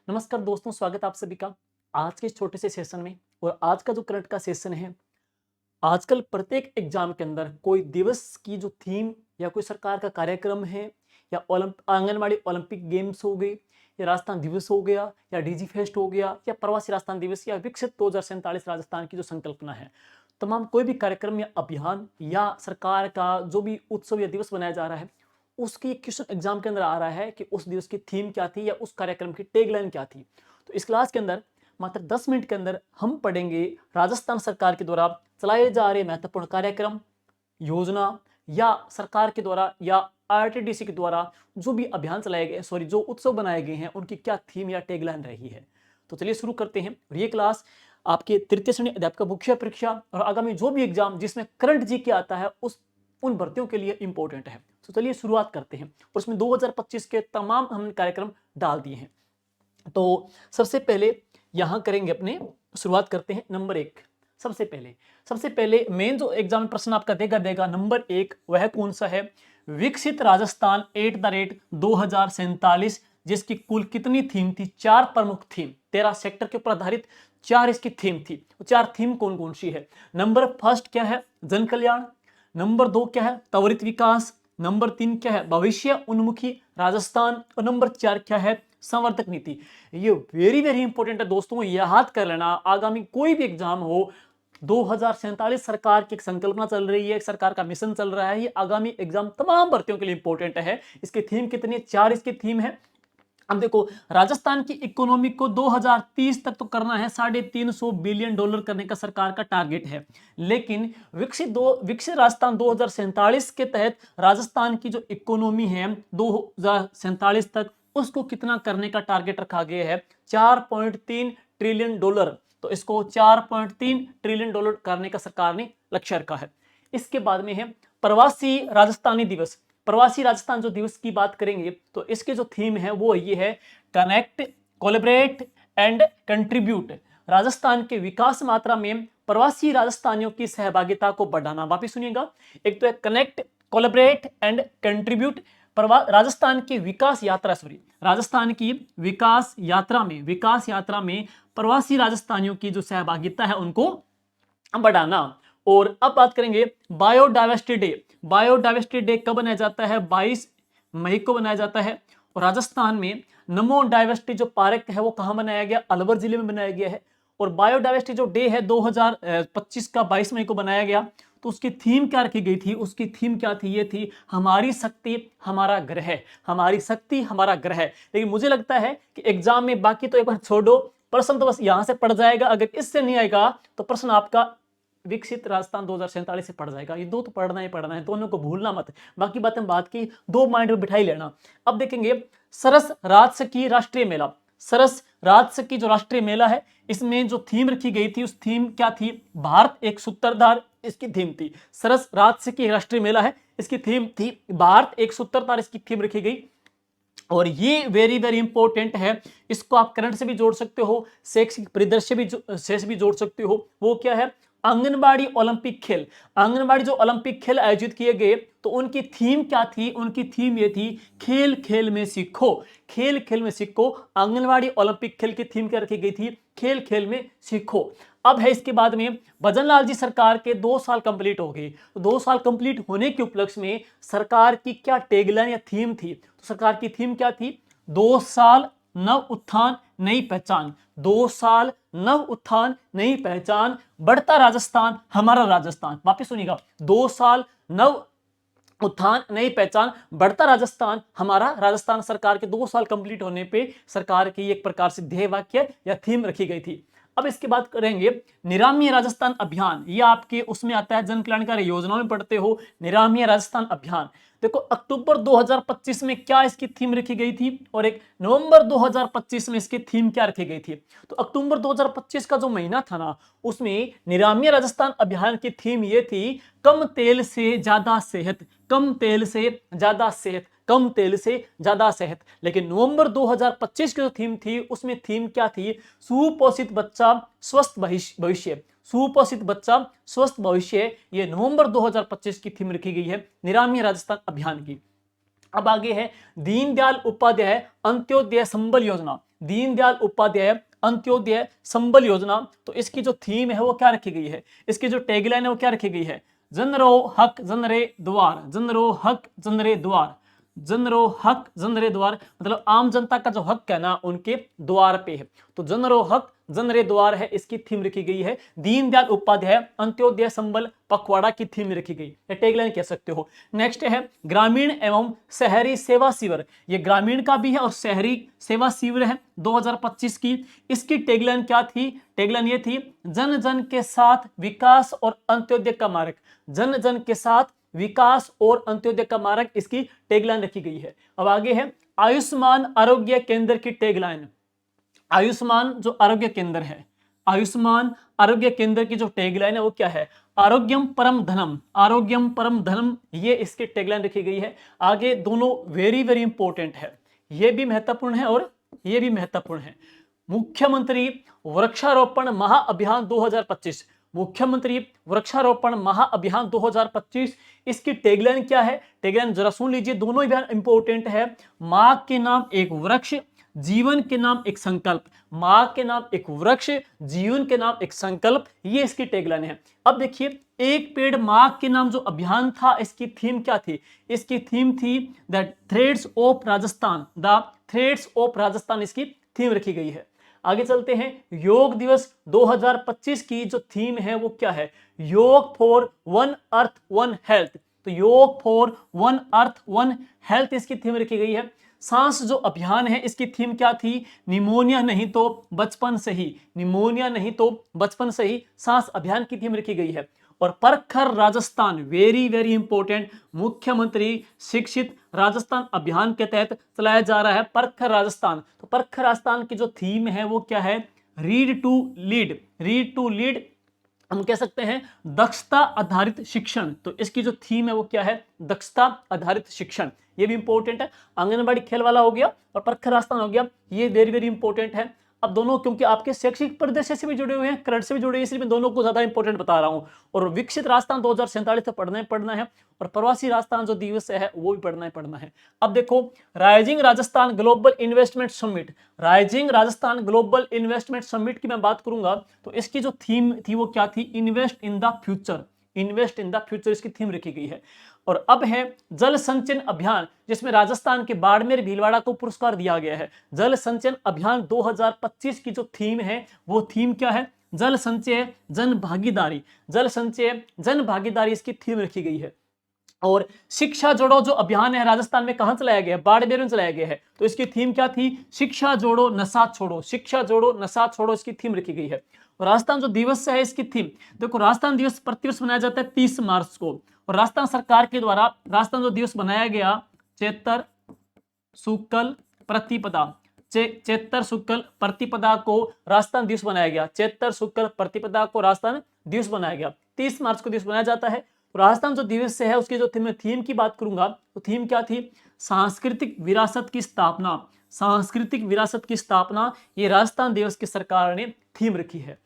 नमस्कार दोस्तों, स्वागत है आप सभी का आज के इस छोटे से सेशन में। और आज का जो करंट का सेशन है, आजकल प्रत्येक एग्जाम के अंदर कोई दिवस की जो थीम या कोई सरकार का कार्यक्रम है, या आंगनबाड़ी ओलंपिक गेम्स हो गई, या राजस्थान दिवस हो गया, या डीजी फेस्ट हो गया, या प्रवासी राजस्थान दिवस, या विकसित 2047 राजस्थान की जो संकल्पना है, तमाम कोई भी कार्यक्रम या अभियान या सरकार का जो भी उत्सव या दिवस बनाया जा रहा है, उसकी क्वेश्चन एग्जाम के अंदर आ रहा है कि उस दिवस की थीम क्या थी या उस कार्यक्रम की टैगलाइन क्या थी। तो इस क्लास के अंदर मात्र 10 मिनट के अंदर हम पढ़ेंगे राजस्थान सरकार के द्वारा चलाए जा रहे महत्वपूर्ण कार्यक्रम, योजना, या सरकार के द्वारा या आरटीडीसी के द्वारा जो भी अभियान चलाए गए, जो उत्सव बनाए गए हैं, उनकी क्या थीम या टैगलाइन रही है। तो चलिए शुरू करते हैं। और ये क्लास आपके तृतीय श्रेणी अध्यापक मुख्य परीक्षा और आगामी जो भी एग्जाम जिसमें करंट जी के आता है उन भर्तियों के लिए इंपॉर्टेंट है। तो चलिए शुरुआत करते हैं। और उसमें 2025 के तमाम हमने कार्यक्रम डाल दिए हैं। तो सबसे पहले यहां करेंगे, अपने शुरुआत करते हैं नंबर 1। सबसे पहले मेन जो एग्जाम में प्रश्न आपका देगा नंबर 1, वह कौन सा है? विकसित राजस्थान @ 2047, जिसकी कुल कितनी थीम थी? 4 प्रमुख थीम, 13 सेक्टर के ऊपर आधारित 4 इसकी थीम थी। 4 थीम कौन कौन सी है? नंबर फर्स्ट क्या है? जन कल्याण। नंबर 2 क्या है? त्वरित विकास। नंबर 3 क्या है? भविष्य उन्मुखी राजस्थान। और नंबर 4 क्या है? संवर्धक नीति। ये वेरी वेरी इंपॉर्टेंट है दोस्तों, याद कर लेना। आगामी कोई भी एग्जाम हो, 2047 सरकार की एक संकल्पना चल रही है, सरकार का मिशन चल रहा है। ये आगामी एग्जाम तमाम भर्तियों के लिए इंपॉर्टेंट है। इसकी थीम कितनी है? 4 इसकी थीम है। अब देखो, राजस्थान की इकोनॉमी को 2030 तक तो करना है, $350 बिलियन करने का सरकार का टारगेट है। लेकिन विकसित राजस्थान 2047 के तहत राजस्थान की जो इकोनॉमी है 2047 तक, उसको कितना करने का टारगेट रखा गया है? $4.3 ट्रिलियन। तो इसको $4.3 ट्रिलियन करने का सरकार ने लक्ष्य रखा है। इसके बाद में है प्रवासी राजस्थानी दिवस। प्रवासी राजस्थान जो दिवस की बात करेंगे, तो इसके जो थीम है वो ये है, connect, collaborate and contribute. Rajasthan के विकास मात्रा में प्रवासी राजस्थानियों की सहभागिता को बढ़ाना। वापिस सुनिएगा, एक तो है connect, collaborate and contribute. Rajasthan की विकास यात्रा में प्रवासी राजस्थानियों की जो सहभागिता है उनको बढ़ाना। और अब बात करेंगे बायोडाइवर्सिटी डे। बायोडाइवर्सिटी डे कब बनाया जाता है? 22 मई को बनाया जाता है। और राजस्थान में नमो डाइवर्सिटी जो पार्क है वो कहां बनाया गया? अलवर जिले में बनाया गया है। और बायोडाइवर्सिटी जो डे है 2025 का 22 मई को बनाया गया। तो उसकी थीम क्या रखी गई थी? उसकी थीम क्या थी? ये थी, हमारी शक्ति हमारा ग्रह। हमारी शक्ति हमारा ग्रह। लेकिन मुझे लगता है कि एग्जाम में, बाकी तो एक बार छोड़ो, प्रश्न तो बस यहां से पढ़ जाएगा। अगर इससे नहीं आएगा तो प्रश्न आपका विकसित राजस्थान 2047 से पढ़ जाएगा। ये दो तो पढ़ना ही पढ़ना है, दोनों को भूलना मत। बाकी बातें बात की, दो माइंड में बिठाई लेना। अब देखेंगे सरस राजसकी राष्ट्रीय मेला। सरस राजसकी जो राष्ट्रीय मेला है, इसमें जो थीम रखी गई थी, उस थीम क्या थी? भारत एक सूत्रधार, इसकी थीम थी। सरस राजसकी राष्ट्रीय मेला है, इसकी थीम थी भारत एक सूत्रधार, इसकी थीम रखी गई। और ये वेरी वेरी इंपॉर्टेंट है, इसको आप करंट से भी जोड़ सकते हो, शैक्षिक परिदृश्य से भी जोड़ सकते हो। वो क्या है? आंगनबाड़ी ओलंपिक खेल। आंगनबाड़ी जो ओलंपिक खेल आयोजित किए गए, तो उनकी थीम क्या थी? उनकी थीम ये थी, खेल खेल में सीखो। खेल खेल में सीखो। आंगनबाड़ी ओलंपिक खेल की थीम क्या रखी गई थी? खेल खेल में सीखो। अब है इसके बाद में, भजनलाल जी सरकार के 2 साल कंप्लीट हो गए। तो 2 साल कंप्लीट होने के उपलक्ष्य में सरकार की क्या टैगलाइन या थीम थी? तो सरकार की थीम क्या थी? 2 साल नव उत्थान नई पहचान। 2 साल नव उत्थान नई पहचान, बढ़ता राजस्थान हमारा राजस्थान। वापिस सुनिएगा, 2 साल नव उत्थान नई पहचान, बढ़ता राजस्थान हमारा राजस्थान। सरकार के 2 साल कंप्लीट होने पे सरकार की एक प्रकार से ध्येय वाक्य या थीम रखी गई थी। अब इसके बाद करेंगे निरामय राजस्थान अभियान। ये आपके उसमें आता है, जन कल्याणकारी योजनाओं में पढ़ते हो, निरामय राजस्थान अभियान। देखो, अक्टूबर 2025 में क्या इसकी थीम रखी गई थी, और एक नवंबर 2025 में इसकी थीम क्या रखी गई थी? तो अक्टूबर 2025 का जो महीना था ना, उसमें निरामय राजस्थान अभियान की थीम ये थी, कम तेल से ज्यादा सेहत। कम तेल से ज्यादा सेहत, कम तेल से ज्यादा सेहत। लेकिन नवंबर 2025 की जो थीम थी, उसमें थीम क्या थी? सुपोषित बच्चा स्वस्थ भविष्य। सुपोषित बच्चा स्वस्थ भविष्य, ये नवंबर 2025 की थीम रखी गई है निरामय राजस्थान अभियान की। अब आगे है दीनदयाल उपाध्याय अंत्योदय संबल योजना, दीनदयाल उपाध्याय अंत्योदय संबल योजना। तो इसकी जो थीम है वो क्या रखी गई है, इसकी जो टैगलाइन है वो क्या रखी गई है, जनरो हक जनरे द्वार, जनरो हक जनरे द्वार, जनरो हक जनरे द्वार, मतलब आम जनता का जो हक है ना उनके द्वार पे है। तो जनरो हक जनरे द्वार है, इसकी थीम रखी गई है। दीनदयाल उपाध्याय अंत्योदय संबल पखवाड़ा की थीम रखी गई है, टैगलाइन कह सकते हो। नेक्स्ट है ग्रामीण एवं शहरी सेवा शिविर, ये ग्रामीण का भी है और शहरी सेवा शिविर है 2025 की। इसकी टैगलाइन क्या थी, टैगलाइन ये थी जन जन के साथ विकास और अंत्योदय का मार्ग, जन जन के साथ विकास और अंत्योदय का मार्ग, इसकी टैगलाइन रखी गई है। अब आगे है आयुष्मान आरोग्य केंद्र की टैगलाइन, आयुष्मान जो आरोग्य केंद्र है, आयुष्मान आरोग्य केंद्र की जो टैगलाइन है वो क्या है, आरोग्यम परम धनम, आरोग्यम परम धनम, ये इसकी टैगलाइन रखी गई है। आगे दोनों वेरी वेरी इंपॉर्टेंट है, ये भी महत्वपूर्ण है और ये भी महत्वपूर्ण है। मुख्यमंत्री वृक्षारोपण महाअभियान 2025, मुख्यमंत्री वृक्षारोपण महाअभियान 2025, इसकी टैगलाइन क्या है, टैगलाइन जरा सुन लीजिए, दोनों ही इंपॉर्टेंट है। मां के नाम एक वृक्ष, जीवन के नाम एक संकल्प, मां के नाम एक वृक्ष, जीवन के नाम एक संकल्प, ये इसकी टैगलाइन है। अब देखिए एक पेड़ मां के नाम जो अभियान था, इसकी थीम क्या थी, इसकी थीम थी the threads of Rajasthan, the threads of Rajasthan, इसकी थीम रखी गई है। आगे चलते हैं, योग दिवस 2025 की जो थीम है वो क्या है, योग for one earth one health, तो योग for one earth one health इसकी थीम रखी गई है। सांस जो अभियान है इसकी थीम क्या थी, निमोनिया नहीं तो बचपन से ही, निमोनिया नहीं तो बचपन से ही, सांस अभियान की थीम रखी गई है। और परखर राजस्थान, वेरी वेरी इंपॉर्टेंट, मुख्यमंत्री शिक्षित राजस्थान अभियान के तहत चलाया जा रहा है परखर राजस्थान। तो परखर राजस्थान की जो थीम है वो क्या है, read to lead, read to lead, हम कह सकते हैं दक्षता आधारित शिक्षण। तो इसकी जो थीम है वो क्या है, दक्षता आधारित शिक्षण, ये भी इंपॉर्टेंट है। आंगनबाड़ी खेल वाला हो गया और परखर राजस्थान हो गया, ये वेरी वेरी इंपॉर्टेंट है। अब दोनों क्योंकि आपके शैक्षिक परिदृश्य से भी जुड़े हुए हैं, करंट से भी जुड़े हुए हैं, इसलिए मैं दोनों को ज्यादा इंपॉर्टेंट बता रहा हूं। और विकसित राजस्थान 2047 तो पढ़ना है और प्रवासी राजस्थान जो दिवस है वो भी पढ़ना है। अब देखो rising Rajasthan global investment summit, rising Rajasthan global investment summit की मैं बात करूंगा तो इसकी जो थीम थी वो क्या थी, invest in the future, invest in the future इसकी थीम रखी गई है। और अब है जल संचयन अभियान, जिसमें राजस्थान के बाड़मेर भीलवाड़ा को पुरस्कार दिया गया है। जल संचयन अभियान 2025 की जो थीम है वो थीम क्या है, जल संचय जन भागीदारी, जल संचय जन भागीदारी इसकी थीम रखी गई है। और शिक्षा जोड़ो जो अभियान है राजस्थान में कहां चलाया गया है, बाड़मेर में चलाया गया है। तो इसकी थीम क्या थी, शिक्षा जोड़ो नशा छोड़ो, शिक्षा जोड़ो नशा छोड़ो, इसकी थीम रखी गई है। और राजस्थान जो दिवस है इसकी थीम देखो, राजस्थान दिवस प्रतिवर्ष मनाया जाता है 30 मार्च को, और राजस्थान सरकार के द्वारा राजस्थान जो दिवस बनाया गया चैत्र शुक्ल प्रतिपदा, चैत्र शुक्ल प्रतिपदा को राजस्थान दिवस बनाया गया, चैत्र शुक्ल प्रतिपदा को राजस्थान दिवस बनाया गया, 30 मार्च को दिवस बनाया जाता है। तो राजस्थान जो दिवस है उसकी जो थीम की बात करूंगा तो थीम क्या थी, सांस्कृतिक विरासत की स्थापना, सांस्कृतिक विरासत की स्थापना, ये राजस्थान दिवस की सरकार ने थीम रखी है।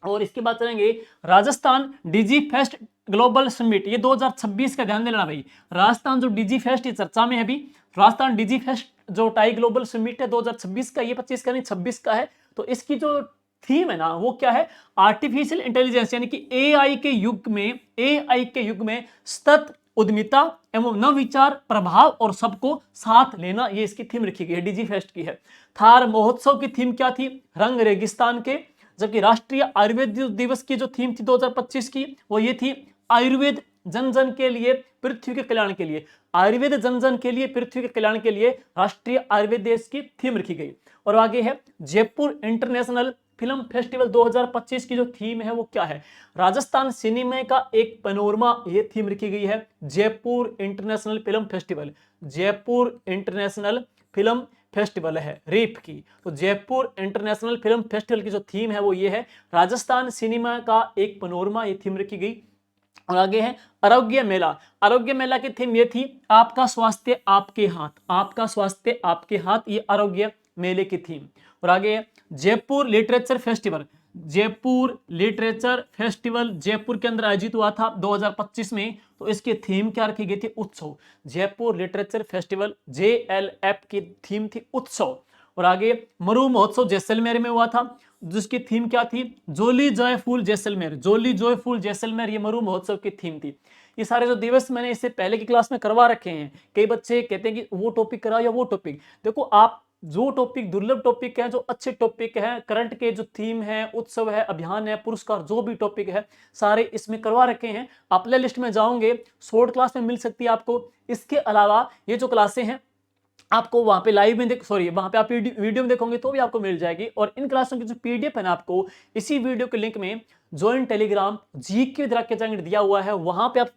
और इसकी बात करेंगे राजस्थान डिजी फेस्ट ग्लोबल समिट, ये 2026 का ध्यान देना भाई, राजस्थान जो डिजी फेस्ट ये चर्चा में है अभी, राजस्थान डिजी फेस्ट जो टाई ग्लोबल समिट है 2026 का, ये 25 का नहीं 26 का है। तो इसकी जो थीम है ना वो क्या है, आर्टिफिशियल इंटेलिजेंस यानी कि एआई के युग में, एआई के युग में सतत उद्यमिता एवं नवविचार प्रभाव और सबको साथ लेना, ये इसकी थीम रखी गई है, डिजी फेस्ट की है। थार महोत्सव की थीम क्या थी, रंग रेगिस्तान के, जबकि राष्ट्रीय आयुर्वेद दिवस की जो थीम थी 2025 की वो ये थी, आयुर्वेद जन जन के लिए पृथ्वी के कल्याण के लिए, आयुर्वेद जन जन के लिए पृथ्वी के कल्याण के लिए राष्ट्रीय आयुर्वेद दिवस की थीम रखी गई। और आगे है जयपुर इंटरनेशनल फिल्म फेस्टिवल 2025 की जो थीम है वो क्या है, राजस्थान सिनेमा का एक पैनोरमा, ये थीम रखी गई है, Jaipur international film festival, Jaipur international film festival है रेप की। तो जयपुर इंटरनेशनल फिल्म फेस्टिवल की जो थीम है वो ये है, राजस्थान सिनेमा का एक पैनोरमा, ये थीम रखी गई। और आगे है आरोग्य मेला, आरोग्य मेला की थीम ये थी, आपका स्वास्थ्य आपके हाथ, आपका स्वास्थ्य आपके हाथ, ये आरोग्य मेले की थीम। और आगे Jaipur literature festival, Jaipur literature festival Jaipur के अंदर आयोजित हुआ था 2025 में, तो इसकी थीम क्या रखी गई थी? उत्सव। जयपुर लिटरेचर फेस्टिवल JLF की थीम थी उत्सव। और आगे मरु महोत्सव जैसलमेर में हुआ था, जिसकी थीम क्या थी? जोली जॉयफुल जैसलमेर, जोली जॉयफुल जैसलमेर, ये मरु महोत्सव की थीम थी। ये सारे जो दिवस मैंने इससे पहले की क्लास में करवा रखे हैं। कई बच्चे कहते हैं कि वो टॉपिक कराओ या वो टॉपिक, देखो आप जो टॉपिक दुर्लभ टॉपिक है, जो अच्छे टॉपिक है, करंट के जो थीम है, उत्सव है, अभियान है, पुरस्कार, जो भी टॉपिक है सारे इसमें करवा रखे हैं। आप प्ले लिस्ट में जाओगे, शॉर्ट क्लास में मिल सकती है आपको। इसके अलावा ये जो क्लासें हैं आपको वहां पे लाइव में वहां पे आप वीडियो में देखोगे तो भी आपको मिल जाएगी। और इन क्लासों की जो PDF है ना, आपको इसी वीडियो के लिंक में join Telegram GK with Rakesh Jangad दिया हुआ है, वहां पे आप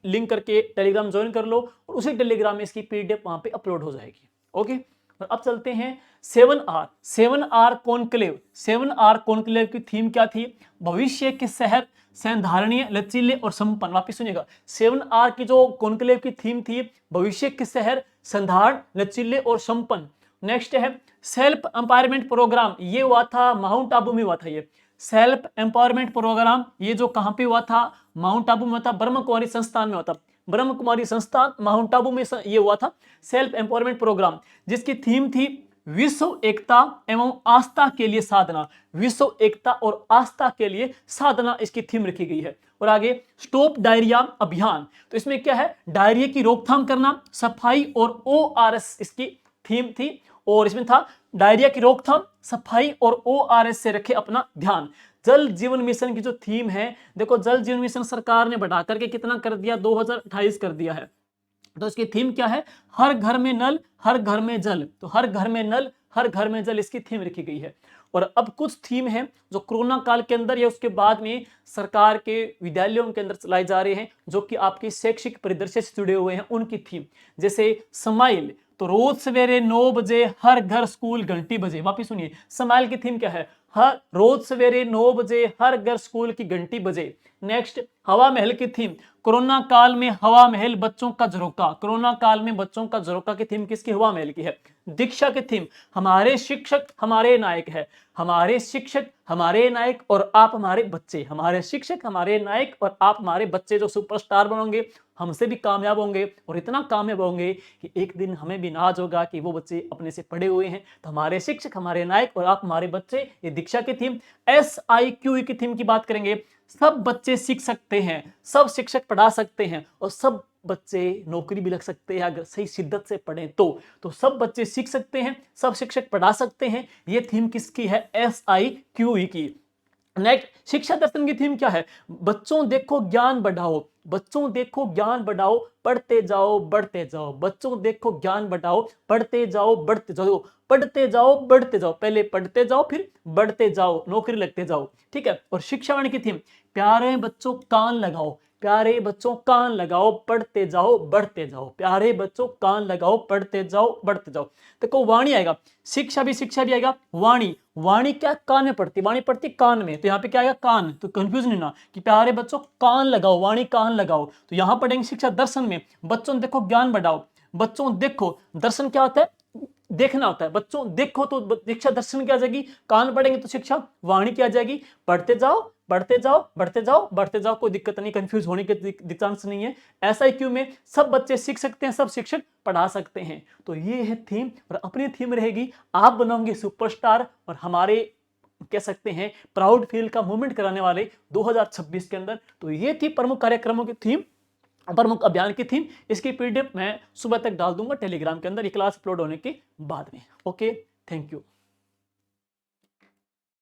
लिंक करके टेलीग्राम ज्वाइन कर लो और उसी टेलीग्राम में इसकी PDF वहां पे अपलोड हो जाएगी। ओके, और अब चलते हैं 7R कॉन्क्लेव। 7R कॉन्क्लेव की थीम क्या थी? भविष्य के शहर सैद्धारणीय, लचीले और संपन्न। वापिस सुनिएगा, 7R की जो कॉन्क्लेव की थीम थी भविष्य के शहर संधारण, लचीले और संपन्न। नेक्स्ट है सेल्फ एम्पावरमेंट प्रोग्राम, ये हुआ था माउंट आबू में हुआ था। ये सेल्फ एम्पावरमेंट प्रोग्राम ये जो कहां पे हुआ था? माउंट आबू में हुआ था, ब्रह्म कुमारी संस्थान में हुआ था। ब्रह्म कुमारी संस्थान माउंट आबू में ये हुआ था सेल्फ एम्पावरमेंट प्रोग्राम, जिसकी थीम थी विश्व एकता एवं आस्था के लिए साधना। विश्व एकता और आस्था के लिए साधना इसकी थीम रखी गई है। और आगे स्टॉप डायरिया अभियान, तो इसमें क्या है? डायरिया की रोकथाम करना, सफाई और ORS इसकी थीम थी। और इसमें था डायरिया की रोकथाम, सफाई और ORS से रखे अपना ध्यान। जल जीवन मिशन की जो थीम है, देखो जल जीवन मिशन सरकार ने बढ़ा करके कितना कर दिया? 2028 कर दिया है। तो इसकी थीम क्या है? हर घर में नल, हर घर में जल। तो हर घर में नल, हर घर में जल इसकी थीम रखी गई है। और अब कुछ थीम है जो कोरोना काल के अंदर या उसके बाद में सरकार के विद्यालयों के अंदर चलाई जा रही हैं, जो कि आपकी शैक्षिक परिदृश्य से जुड़े हुए हैं, उनकी थीम। जैसे स्माइल, तो रोज सवेरे 9 बजे हर घर स्कूल घंटी बजे। वापिस सुनिए, स्माइल की थीम क्या है? हर रोज सवेरे 9 बजे हर घर स्कूल की घंटी बजे। नेक्स्ट हवा महल की थीम, कोरोना काल में हवा महल बच्चों का झरोका। कोरोना काल में बच्चों का झरोका की थीम किसकी? हवा महल की है। दीक्षा की थीम, हमारे शिक्षक हमारे नायक है। हमारे शिक्षक हमारे नायक और आप हमारे बच्चे। हमारे शिक्षक हमारे नायक और आप हमारे बच्चे जो सुपरस्टार बनोगे, हमसे भी कामयाब होंगे और इतना कामयाब होंगे कि एक दिन हमें भी नाज होगा कि वो बच्चे अपने से पढ़े हुए हैं। तो हमारे शिक्षक हमारे नायक और आप हमारे बच्चे, ये दीक्षा की थीम। SIQE की थीम की बात करेंगे, सब बच्चे सीख सकते हैं, सब शिक्षक पढ़ा सकते हैं और सब बच्चे नौकरी भी लग सकते हैं अगर सही शिद्दत से पढ़ें तो सब बच्चे सीख सकते हैं, सब शिक्षक पढ़ा सकते हैं। ये थीम किसकी है? SIQE की। नेक्स्ट शिक्षा दर्शन की थीम क्या है? बच्चों देखो ज्ञान बढ़ाओ, बच्चों देखो ज्ञान बढ़ाओ, पढ़ते जाओ बढ़ते जाओ। बच्चों देखो ज्ञान बढ़ाओ, पढ़ते जाओ बढ़ते जाओ। पढ़ते जाओ बढ़ते जाओ, पहले पढ़ते जाओ फिर बढ़ते जाओ, नौकरी लगते जाओ। ठीक है। और शिक्षावाणी की थीम, प्यारे बच्चों कान लगाओ, प्यारे बच्चों कान लगाओ, पढ़ते जाओ बढ़ते जाओ। प्यारे बच्चों कान लगाओ, पढ़ते जाओ बढ़ते जाओ। देखो वाणी आएगा, शिक्षा भी आएगा। वाणी, वाणी क्या? कान में पढ़ती, वाणी पढ़ती कान में, तो यहाँ पे क्या आएगा? कान। तो कंफ्यूज नहीं ना कि प्यारे बच्चों कान लगाओ, वाणी कान लगाओ। तो यहाँ पढ़ेंगे शिक्षा दर्शन में, बच्चों देखो ज्ञान बढ़ाओ। बच्चों देखो, दर्शन क्या होता है? देखना होता है। बच्चों देखो तो शिक्षा दर्शन क्या आ जाएगी? कान पढ़ेंगे तो शिक्षा वाणी क्या आ जाएगी? पढ़ते जाओ बढ़ते जाओ बढ़ते जाओ बढ़ते जाओ। कोई दिक्कत नहीं, कंफ्यूज होने के चांस नहीं है। SIQ में सब बच्चे सीख सकते हैं, सब शिक्षक पढ़ा सकते हैं। तो ये है थीम, और अपनी थीम रहेगी आप बनोगे सुपरस्टार और हमारे कह सकते हैं प्राउड फील का मूवमेंट कराने वाले 2026 के अंदर। तो ये थी प्रमुख कार्यक्रमों की थीम, प्रमुख अभियान की थीम। इसकी PDF मैं सुबह तक डाल दूंगा टेलीग्राम के अंदर, ये क्लास अपलोड होने के बाद में। Okay, thank you.